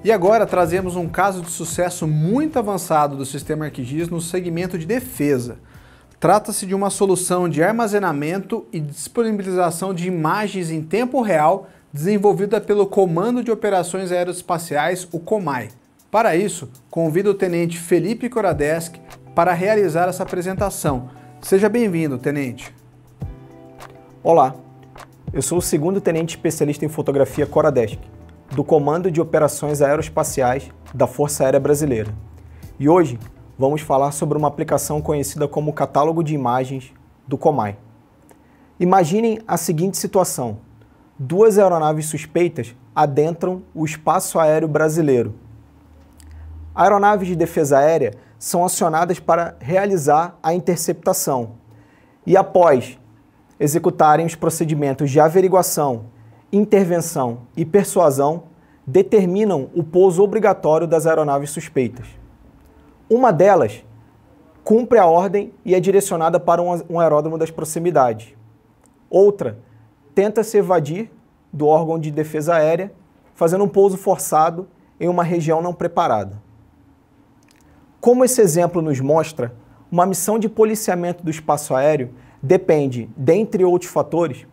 E agora trazemos um caso de sucesso muito avançado do sistema ArcGIS no segmento de defesa. Trata-se de uma solução de armazenamento e disponibilização de imagens em tempo real desenvolvida pelo Comando de Operações Aeroespaciais, o COMAI. Para isso, convido o Tenente Felipe Koradesk para realizar essa apresentação. Seja bem-vindo, Tenente. Olá, eu sou o segundo Tenente Especialista em Fotografia Koradesk, do Comando de Operações Aeroespaciais da Força Aérea Brasileira. E hoje vamos falar sobre uma aplicação conhecida como Catálogo de Imagens do COMAI. Imaginem a seguinte situação: duas aeronaves suspeitas adentram o espaço aéreo brasileiro. Aeronaves de defesa aérea são acionadas para realizar a interceptação e, após executarem os procedimentos de averiguação, intervenção e persuasão, determinam o pouso obrigatório das aeronaves suspeitas. Uma delas cumpre a ordem e é direcionada para um aeródromo das proximidades. Outra tenta se evadir do órgão de defesa aérea, fazendo um pouso forçado em uma região não preparada. Como esse exemplo nos mostra, uma missão de policiamento do espaço aéreo depende, dentre outros fatores,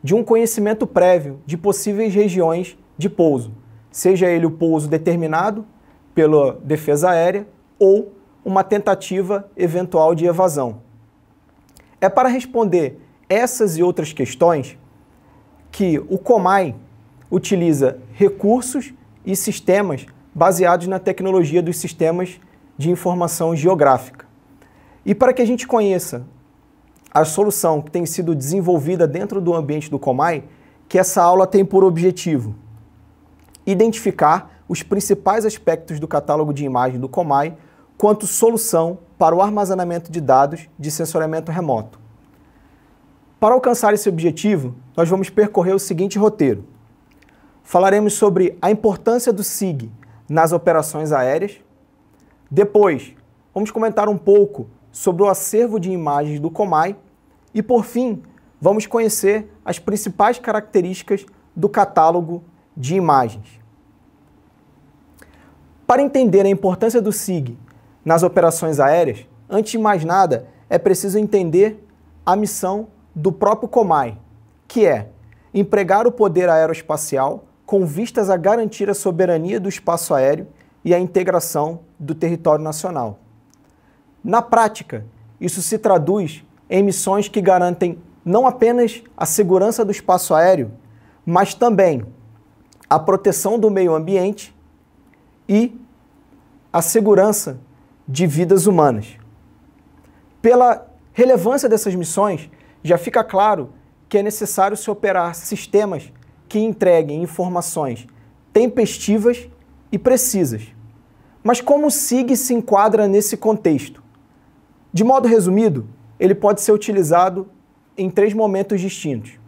de um conhecimento prévio de possíveis regiões de pouso, seja ele o pouso determinado pela defesa aérea ou uma tentativa eventual de evasão. É para responder essas e outras questões que o COMAI utiliza recursos e sistemas baseados na tecnologia dos sistemas de informação geográfica. E para que a gente conheça a solução que tem sido desenvolvida dentro do ambiente do COMAI, que essa aula tem por objetivo identificar os principais aspectos do catálogo de imagem do COMAI quanto solução para o armazenamento de dados de sensoriamento remoto. Para alcançar esse objetivo, nós vamos percorrer o seguinte roteiro. Falaremos sobre a importância do SIG nas operações aéreas. Depois, vamos comentar um pouco sobre o acervo de imagens do COMAI e, por fim, vamos conhecer as principais características do catálogo de imagens. Para entender a importância do SIG nas operações aéreas, antes de mais nada, é preciso entender a missão do próprio COMAI, que é empregar o poder aeroespacial com vistas a garantir a soberania do espaço aéreo e a integração do território nacional. Na prática, isso se traduz em missões que garantem não apenas a segurança do espaço aéreo, mas também a proteção do meio ambiente e a segurança de vidas humanas. Pela relevância dessas missões, já fica claro que é necessário se operar sistemas que entreguem informações tempestivas e precisas. Mas como o SIG se enquadra nesse contexto? De modo resumido, ele pode ser utilizado em 3 momentos distintos.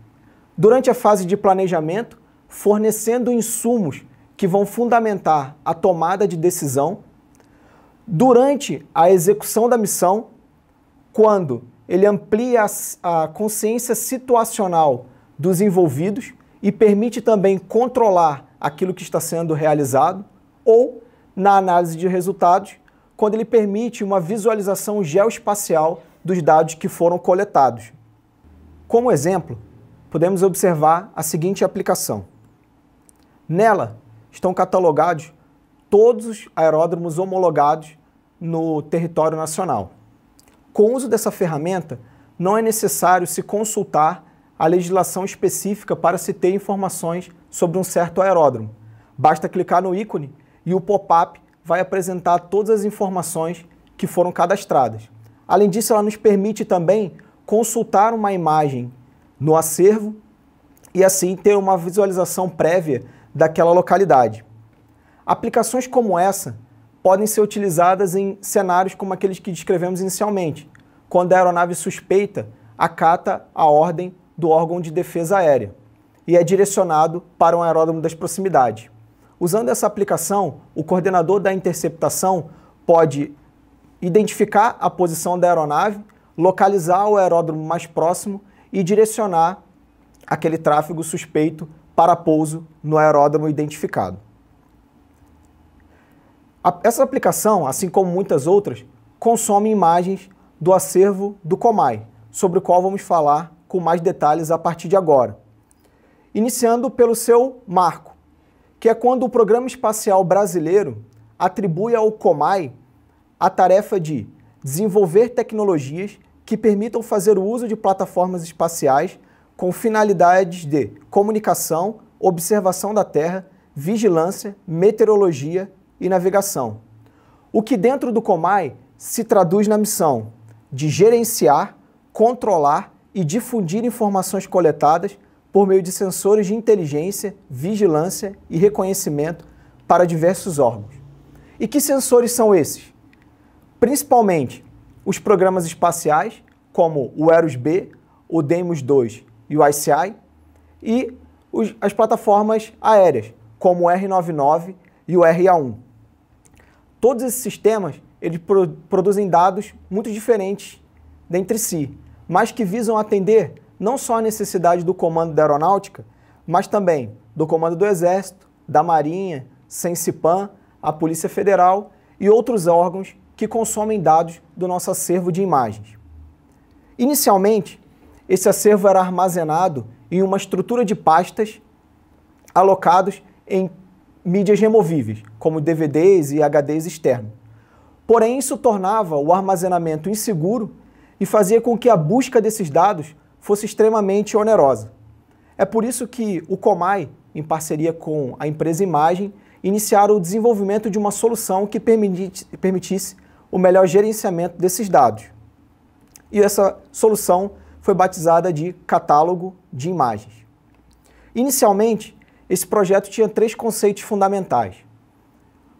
Durante a fase de planejamento, fornecendo insumos que vão fundamentar a tomada de decisão. Durante a execução da missão, quando ele amplia a consciência situacional dos envolvidos e permite também controlar aquilo que está sendo realizado, ou na análise de resultados, quando ele permite uma visualização geoespacial dos dados que foram coletados. Como exemplo, podemos observar a seguinte aplicação. Nela estão catalogados todos os aeródromos homologados no território nacional. Com o uso dessa ferramenta, não é necessário se consultar a legislação específica para se ter informações sobre um certo aeródromo. Basta clicar no ícone e o pop-up vai apresentar todas as informações que foram cadastradas. Além disso, ela nos permite também consultar uma imagem no acervo e assim ter uma visualização prévia daquela localidade. Aplicações como essa podem ser utilizadas em cenários como aqueles que descrevemos inicialmente, quando a aeronave suspeita acata a ordem do órgão de defesa aérea e é direcionado para um aeródromo das proximidades. Usando essa aplicação, o coordenador da interceptação pode identificar a posição da aeronave, localizar o aeródromo mais próximo e direcionar aquele tráfego suspeito para pouso no aeródromo identificado. Essa aplicação, assim como muitas outras, consome imagens do acervo do COMAI, sobre o qual vamos falar com mais detalhes a partir de agora. Iniciando pelo seu marco, que é quando o Programa Espacial Brasileiro atribui ao COMAI a tarefa de desenvolver tecnologias que permitam fazer o uso de plataformas espaciais com finalidades de comunicação, observação da Terra, vigilância, meteorologia e navegação. O que dentro do COMAI se traduz na missão de gerenciar, controlar e difundir informações coletadas por meio de sensores de inteligência, vigilância e reconhecimento para diversos órgãos. E que sensores são esses? Principalmente os programas espaciais, como o Eros-B, o Deimos-2 e o ICEYE, e as plataformas aéreas, como o R99 e o RA-1. Todos esses sistemas eles produzem dados muito diferentes dentre si, mas que visam atender não só a necessidade do comando da aeronáutica, mas também do comando do Exército, da Marinha, Sensipan, a Polícia Federal e outros órgãos que consomem dados do nosso acervo de imagens. Inicialmente, esse acervo era armazenado em uma estrutura de pastas alocados em mídias removíveis, como DVDs e HDs externos. Porém, isso tornava o armazenamento inseguro e fazia com que a busca desses dados fosse extremamente onerosa. É por isso que o COMAI, em parceria com a empresa Imagem, iniciaram o desenvolvimento de uma solução que permitisse o melhor gerenciamento desses dados. E essa solução foi batizada de Catálogo de Imagens. Inicialmente, esse projeto tinha 3 conceitos fundamentais.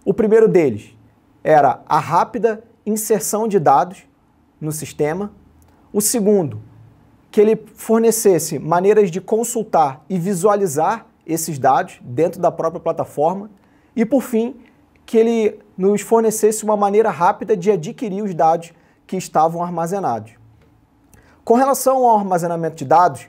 O primeiro deles era a rápida inserção de dados no sistema. O segundo, que ele fornecesse maneiras de consultar e visualizar esses dados dentro da própria plataforma. E, por fim, que ele nos fornecesse uma maneira rápida de adquirir os dados que estavam armazenados. Com relação ao armazenamento de dados,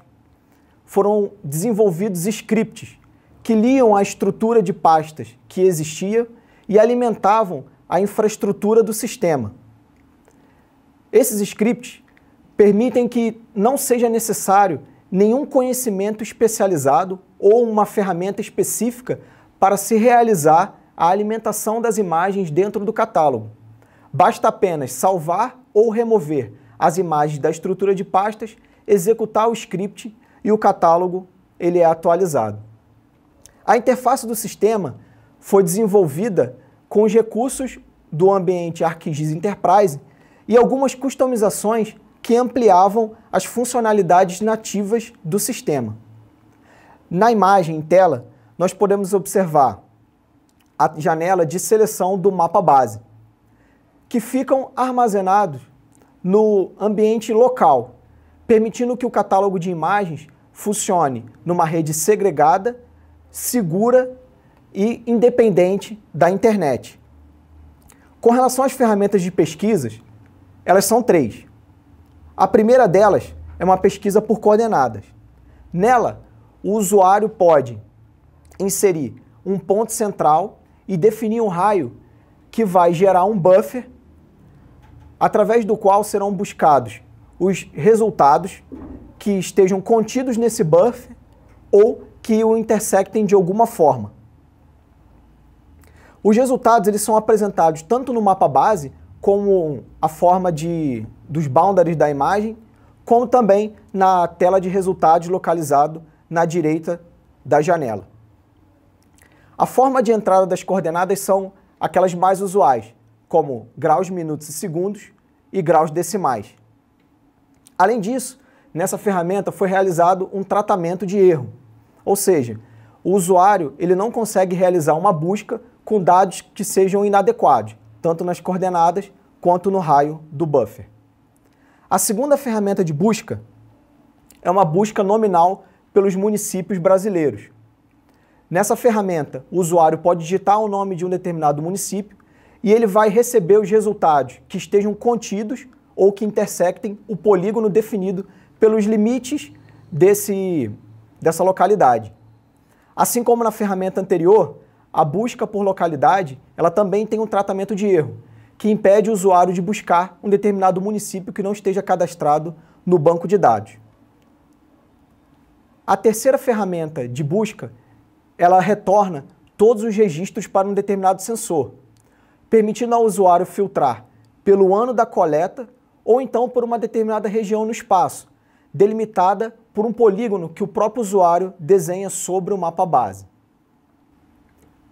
foram desenvolvidos scripts que liam a estrutura de pastas que existia e alimentavam a infraestrutura do sistema. Esses scripts permitem que não seja necessário nenhum conhecimento especializado ou uma ferramenta específica para se realizar a alimentação das imagens dentro do catálogo. Basta apenas salvar ou remover as imagens da estrutura de pastas, executar o script e o catálogo ele é atualizado. A interface do sistema foi desenvolvida com os recursos do ambiente ArcGIS Enterprise e algumas customizações que ampliavam as funcionalidades nativas do sistema. Na imagem em tela, nós podemos observar a janela de seleção do mapa base, que ficam armazenados no ambiente local, permitindo que o catálogo de imagens funcione numa rede segregada, segura e independente da internet. Com relação às ferramentas de pesquisas, elas são 3. A primeira delas é uma pesquisa por coordenadas. Nela, o usuário pode inserir um ponto central e definir um raio que vai gerar um buffer, através do qual serão buscados os resultados que estejam contidos nesse buffer ou que o intersectem de alguma forma. Os resultados eles são apresentados tanto no mapa base, como a forma dos boundaries da imagem, como também na tela de resultados localizado na direita da janela. A forma de entrada das coordenadas são aquelas mais usuais, como graus, minutos e segundos e graus decimais. Além disso, nessa ferramenta foi realizado um tratamento de erro, ou seja, o usuário ele não consegue realizar uma busca com dados que sejam inadequados, tanto nas coordenadas quanto no raio do buffer. A segunda ferramenta de busca é uma busca nominal pelos municípios brasileiros. Nessa ferramenta, o usuário pode digitar o nome de um determinado município e ele vai receber os resultados que estejam contidos ou que intersectem o polígono definido pelos limites dessa localidade. Assim como na ferramenta anterior, a busca por localidade, ela também tem um tratamento de erro, que impede o usuário de buscar um determinado município que não esteja cadastrado no banco de dados. A terceira ferramenta de busca, ela retorna todos os registros para um determinado sensor, permitindo ao usuário filtrar pelo ano da coleta ou então por uma determinada região no espaço, delimitada por um polígono que o próprio usuário desenha sobre o mapa base.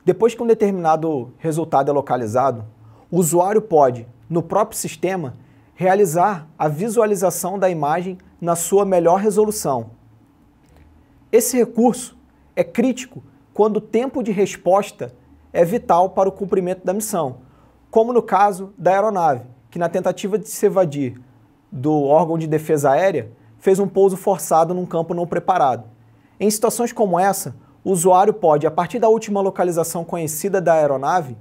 Depois que um determinado resultado é localizado, o usuário pode, no próprio sistema, realizar a visualização da imagem na sua melhor resolução. Esse recurso é crítico quando o tempo de resposta é vital para o cumprimento da missão, como no caso da aeronave, que na tentativa de se evadir do órgão de defesa aérea, fez um pouso forçado num campo não preparado. Em situações como essa, o usuário pode, a partir da última localização conhecida da aeronave,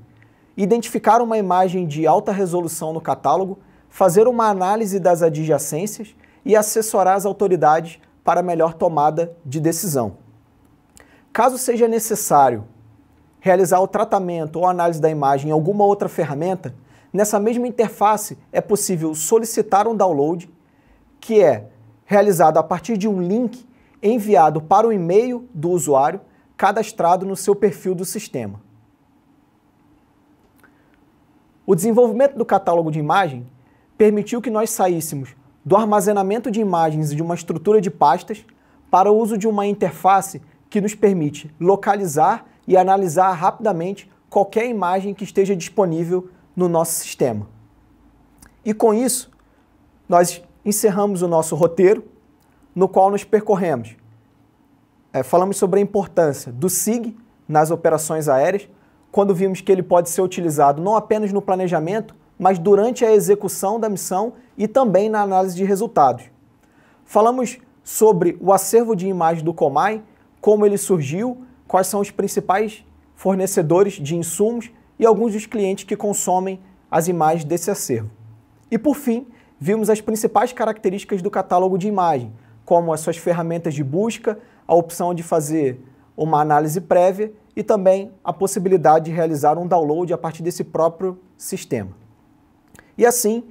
identificar uma imagem de alta resolução no catálogo, fazer uma análise das adjacências e assessorar as autoridades para melhor tomada de decisão. Caso seja necessário realizar o tratamento ou análise da imagem em alguma outra ferramenta, nessa mesma interface é possível solicitar um download, que é realizado a partir de um link enviado para o e-mail do usuário cadastrado no seu perfil do sistema. O desenvolvimento do catálogo de imagem permitiu que nós saíssemos do armazenamento de imagens de uma estrutura de pastas para o uso de uma interface que nos permite localizar e analisar rapidamente qualquer imagem que esteja disponível no nosso sistema. E com isso, nós encerramos o nosso roteiro, no qual nos percorremos. Falamos sobre a importância do SIG nas operações aéreas, quando vimos que ele pode ser utilizado não apenas no planejamento, mas durante a execução da missão e também na análise de resultados. Falamos sobre o acervo de imagens do Comai, como ele surgiu, quais são os principais fornecedores de insumos e alguns dos clientes que consomem as imagens desse acervo. E por fim, vimos as principais características do catálogo de imagem, como as suas ferramentas de busca, a opção de fazer uma análise prévia e também a possibilidade de realizar um download a partir desse próprio sistema. E assim,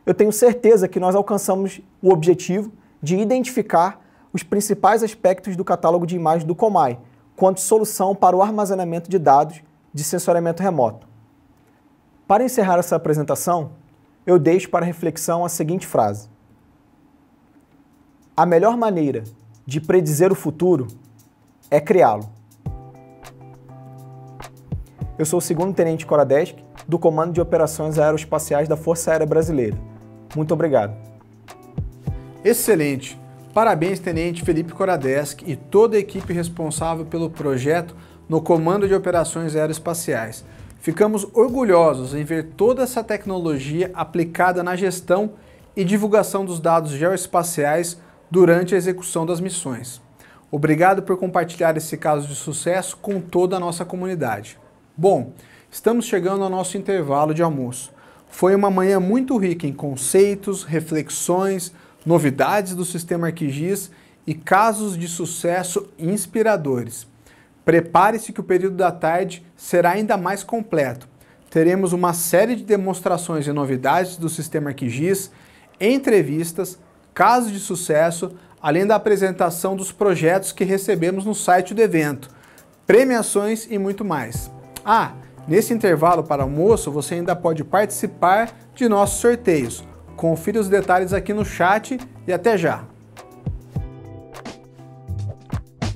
eu tenho certeza que nós alcançamos o objetivo de identificar os principais aspectos do catálogo de imagens do Comai, quanto solução para o armazenamento de dados de sensoriamento remoto. Para encerrar essa apresentação, eu deixo para reflexão a seguinte frase: a melhor maneira de predizer o futuro é criá-lo. Eu sou o 2º Tenente Koradesk, do Comando de Operações Aeroespaciais da Força Aérea Brasileira. Muito obrigado. Excelente! Parabéns, Tenente Felipe Koradesk e toda a equipe responsável pelo projeto no Comando de Operações Aeroespaciais. Ficamos orgulhosos em ver toda essa tecnologia aplicada na gestão e divulgação dos dados geoespaciais durante a execução das missões. Obrigado por compartilhar esse caso de sucesso com toda a nossa comunidade. Bom, estamos chegando ao nosso intervalo de almoço. Foi uma manhã muito rica em conceitos, reflexões, novidades do sistema ArcGIS e casos de sucesso inspiradores. Prepare-se que o período da tarde será ainda mais completo. Teremos uma série de demonstrações e novidades do sistema ArcGIS, entrevistas, casos de sucesso, além da apresentação dos projetos que recebemos no site do evento, premiações e muito mais. Nesse intervalo para almoço você ainda pode participar de nossos sorteios. Confira os detalhes aqui no chat e até já!